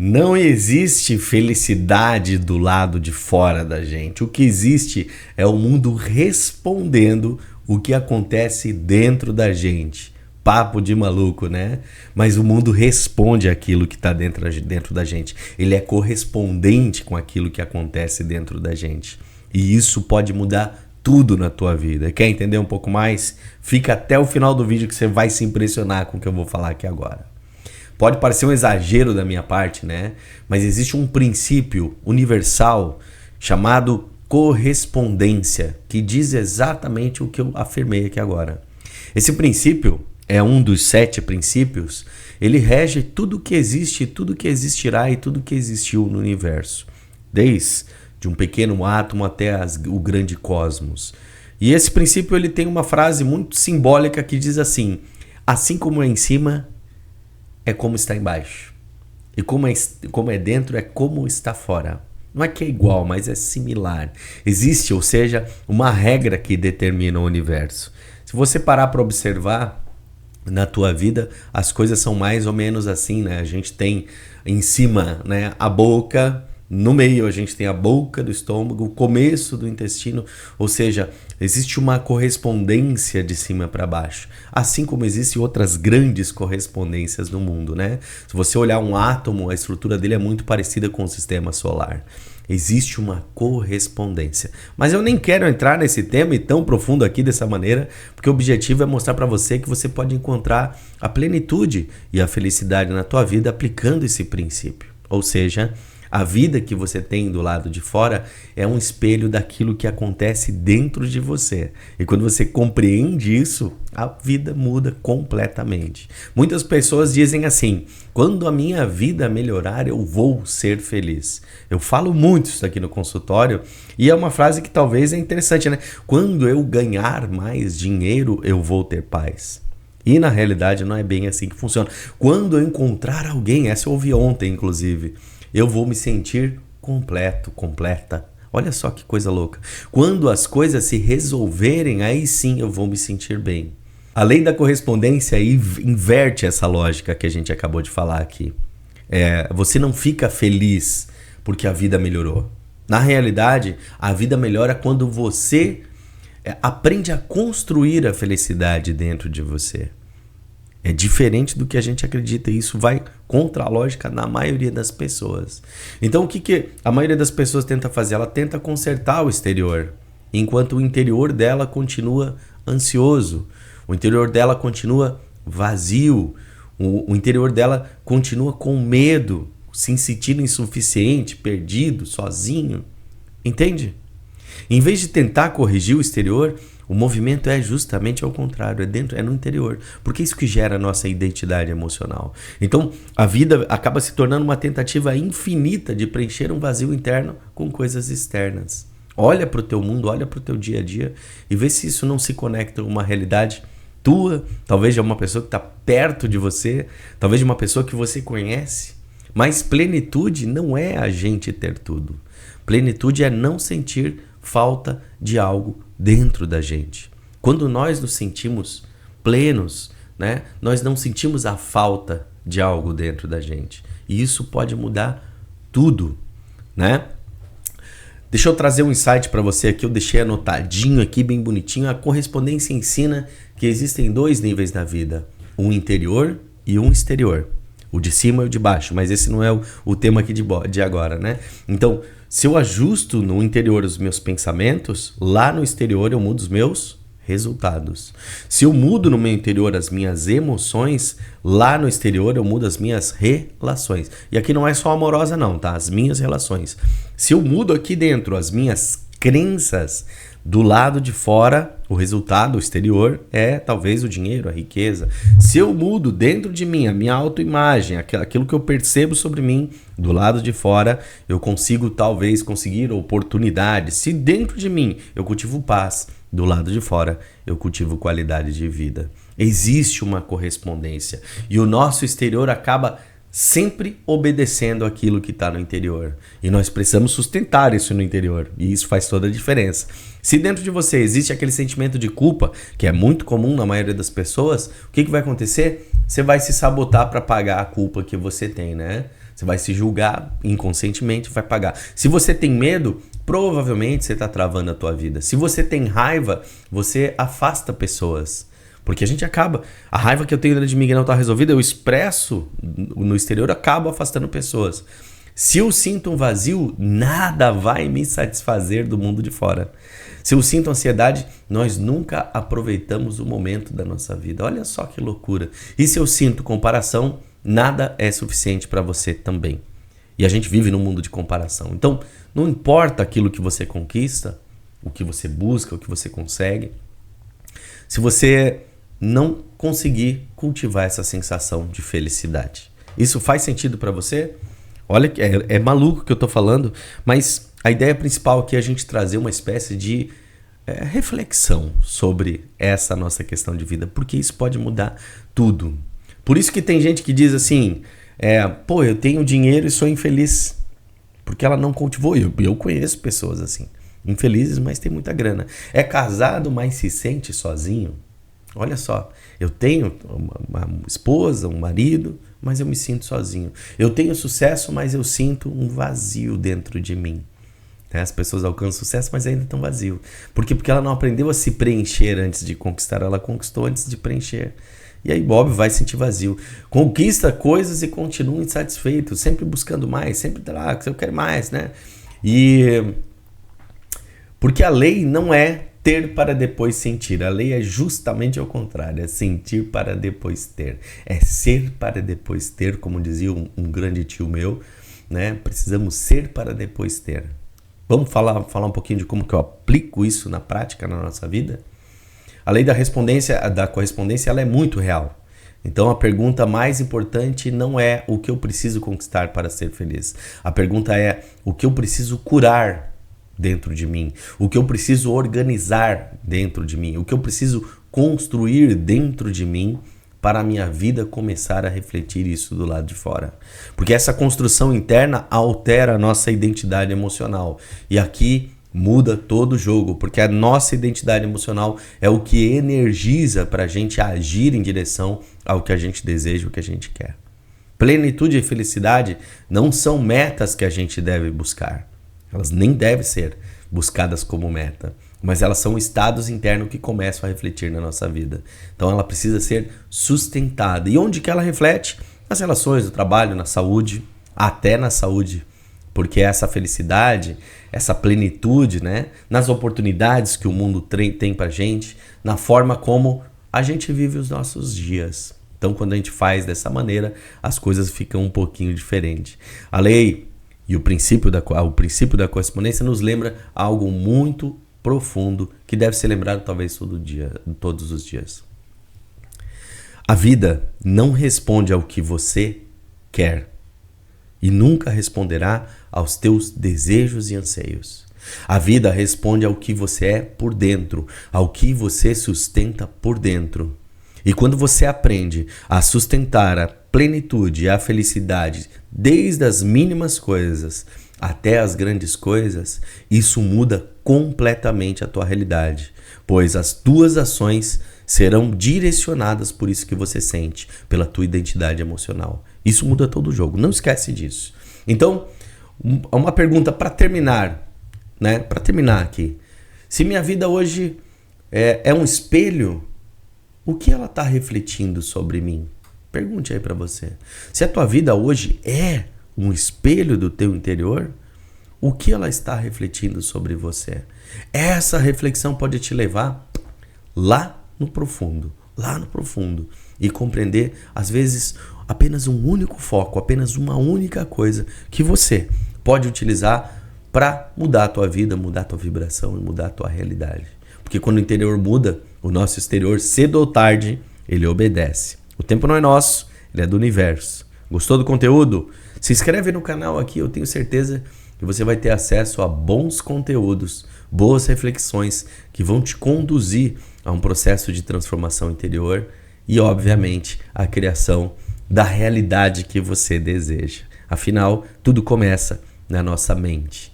Não existe felicidade do lado de fora da gente. O que existe é o mundo respondendo o que acontece dentro da gente. Papo de maluco, né? Mas o mundo responde aquilo que está dentro da gente. Ele é correspondente com aquilo que acontece dentro da gente. E isso pode mudar tudo na tua vida. Quer entender um pouco mais? Fica até o final do vídeo que você vai se impressionar com o que eu vou falar aqui agora. Pode parecer um exagero da minha parte, né? Mas existe um princípio universal chamado correspondência, que diz exatamente o que eu afirmei aqui agora. Esse princípio é um dos 7 princípios. Ele rege tudo que existe, tudo que existirá e tudo que existiu no universo. Desde um pequeno átomo até o grande cosmos. E esse princípio ele tem uma frase muito simbólica que diz assim: assim como é em cima, é como está embaixo. E como é dentro, é como está fora. Não é que é igual, mas é similar. Existe, ou seja, uma regra que determina o universo. Se você parar para observar na tua vida, as coisas são mais ou menos assim, né? A gente tem em cima, né, a boca. No meio a gente tem a boca do estômago, o começo do intestino, ou seja, existe uma correspondência de cima para baixo, assim como existem outras grandes correspondências no mundo, né? Se você olhar um átomo, a estrutura dele é muito parecida com o sistema solar. Existe uma correspondência. Mas eu nem quero entrar nesse tema e tão profundo aqui dessa maneira, porque o objetivo é mostrar para você que você pode encontrar a plenitude e a felicidade na tua vida aplicando esse princípio, ou seja, a vida que você tem do lado de fora é um espelho daquilo que acontece dentro de você. E quando você compreende isso, a vida muda completamente. Muitas pessoas dizem assim: quando a minha vida melhorar, eu vou ser feliz. Eu falo muito isso aqui no consultório e é uma frase que talvez é interessante, né? Quando eu ganhar mais dinheiro, eu vou ter paz. E na realidade não é bem assim que funciona. Quando eu encontrar alguém, essa eu ouvi ontem inclusive, eu vou me sentir completo, completa. Olha só que coisa louca. Quando as coisas se resolverem, aí sim eu vou me sentir bem. A lei da correspondência inverte essa lógica que a gente acabou de falar aqui. Você não fica feliz porque a vida melhorou. Na realidade, a vida melhora quando você aprende a construir a felicidade dentro de você. É diferente do que a gente acredita e isso vai contra a lógica da maioria das pessoas. Então o que a maioria das pessoas tenta fazer? Ela tenta consertar o exterior, enquanto o interior dela continua ansioso, o interior dela continua vazio, o interior dela continua com medo, se sentindo insuficiente, perdido, sozinho. Entende? Em vez de tentar corrigir o exterior, o movimento é justamente ao contrário, é no interior, porque é isso que gera a nossa identidade emocional. Então, a vida acaba se tornando uma tentativa infinita de preencher um vazio interno com coisas externas. Olha para o teu mundo, olha para o teu dia a dia e vê se isso não se conecta com uma realidade tua, talvez de uma pessoa que está perto de você, talvez de uma pessoa que você conhece. Mas plenitude não é a gente ter tudo. Plenitude é não sentir falta de algo dentro da gente. Quando nós nos sentimos plenos, né, nós não sentimos a falta de algo dentro da gente. E isso pode mudar tudo, né? Deixa eu trazer um insight para você aqui, eu deixei anotadinho aqui, bem bonitinho. A correspondência ensina que existem 2 níveis na vida, um interior e um exterior. O de cima e o de baixo, mas esse não é o tema aqui de agora, né? Então, se eu ajusto no interior os meus pensamentos, lá no exterior eu mudo os meus resultados. Se eu mudo no meu interior as minhas emoções, lá no exterior eu mudo as minhas relações. E aqui não é só amorosa não, tá? As minhas relações. Se eu mudo aqui dentro as minhas crenças, do lado de fora, o resultado, o exterior, é talvez o dinheiro, a riqueza. Se eu mudo dentro de mim, a minha autoimagem, aquilo que eu percebo sobre mim, do lado de fora, eu consigo talvez conseguir oportunidades. Se dentro de mim eu cultivo paz, do lado de fora eu cultivo qualidade de vida. Existe uma correspondência e o nosso exterior acaba sempre obedecendo aquilo que está no interior. E nós precisamos sustentar isso no interior. E isso faz toda a diferença. Se dentro de você existe aquele sentimento de culpa, que é muito comum na maioria das pessoas, o que vai acontecer? Você vai se sabotar para pagar a culpa que você tem, né? Você vai se julgar inconscientemente, vai pagar. Se você tem medo, provavelmente você está travando a tua vida. Se você tem raiva, você afasta pessoas. Porque a gente acaba... A raiva que eu tenho de mim que não está resolvida, eu expresso no exterior, acabo afastando pessoas. Se eu sinto um vazio, nada vai me satisfazer do mundo de fora. Se eu sinto ansiedade, nós nunca aproveitamos o momento da nossa vida. Olha só que loucura. E se eu sinto comparação, nada é suficiente para você também. E a gente vive num mundo de comparação. Então, não importa aquilo que você conquista, o que você busca, o que você consegue. Se você não conseguir cultivar essa sensação de felicidade. Isso faz sentido para você? Olha, é maluco o que eu estou falando, mas a ideia principal aqui é a gente trazer uma espécie de reflexão sobre essa nossa questão de vida, porque isso pode mudar tudo. Por isso que tem gente que diz assim, eu tenho dinheiro e sou infeliz, porque ela não cultivou. Eu conheço pessoas assim, infelizes, mas tem muita grana. É casado, mas se sente sozinho. Olha só, eu tenho uma esposa, um marido, mas eu me sinto sozinho. Eu tenho sucesso, mas eu sinto um vazio dentro de mim. As pessoas alcançam sucesso, mas ainda estão vazios. Por quê? Porque ela não aprendeu a se preencher antes de conquistar, ela conquistou antes de preencher. E aí, Bob vai sentir vazio. Conquista coisas e continua insatisfeito, sempre buscando mais, sempre eu quero mais, né? Porque a lei não é ter para depois sentir. A lei é justamente ao contrário, é sentir para depois ter. É ser para depois ter, como dizia um grande tio meu, né? Precisamos ser para depois ter. Vamos falar um pouquinho de como que eu aplico isso na prática, na nossa vida? A lei da correspondência, ela é muito real. Então a pergunta mais importante não é o que eu preciso conquistar para ser feliz. A pergunta é o que eu preciso curar dentro de mim, o que eu preciso organizar dentro de mim, o que eu preciso construir dentro de mim para a minha vida começar a refletir isso do lado de fora. Porque essa construção interna altera a nossa identidade emocional. E aqui muda todo o jogo, porque a nossa identidade emocional é o que energiza para a gente agir em direção ao que a gente deseja, o que a gente quer. Plenitude e felicidade não são metas que a gente deve buscar. Elas nem devem ser buscadas como meta, mas elas são estados internos que começam a refletir na nossa vida. Então ela precisa ser sustentada. E onde que ela reflete? Nas relações, no trabalho, na saúde, até na saúde. Porque essa felicidade, essa plenitude, né, nas oportunidades que o mundo tem pra gente, na forma como a gente vive os nossos dias. Então quando a gente faz dessa maneira, as coisas ficam um pouquinho diferentes. A lei e o princípio da correspondência nos lembra algo muito profundo que deve ser lembrado talvez todos os dias. A vida não responde ao que você quer e nunca responderá aos teus desejos e anseios. A vida responde ao que você é por dentro, ao que você sustenta por dentro. E quando você aprende a sustentar a plenitude e a felicidade desde as mínimas coisas até as grandes coisas, isso muda completamente a tua realidade, pois as tuas ações serão direcionadas por isso que você sente, pela tua identidade emocional. Isso muda todo o jogo, não esquece disso. Então, uma pergunta para terminar, né? Para terminar aqui. Se minha vida hoje é um espelho, o que ela está refletindo sobre mim? Pergunte aí para você. Se a tua vida hoje é um espelho do teu interior, o que ela está refletindo sobre você? Essa reflexão pode te levar lá no profundo, e compreender, às vezes, apenas um único foco, apenas uma única coisa que você pode utilizar para mudar a tua vida, mudar a tua vibração e mudar a tua realidade. Porque quando o interior muda, o nosso exterior, cedo ou tarde, ele obedece. O tempo não é nosso, ele é do universo. Gostou do conteúdo? Se inscreve no canal aqui, eu tenho certeza que você vai ter acesso a bons conteúdos, boas reflexões que vão te conduzir a um processo de transformação interior e, obviamente, a criação da realidade que você deseja. Afinal, tudo começa na nossa mente.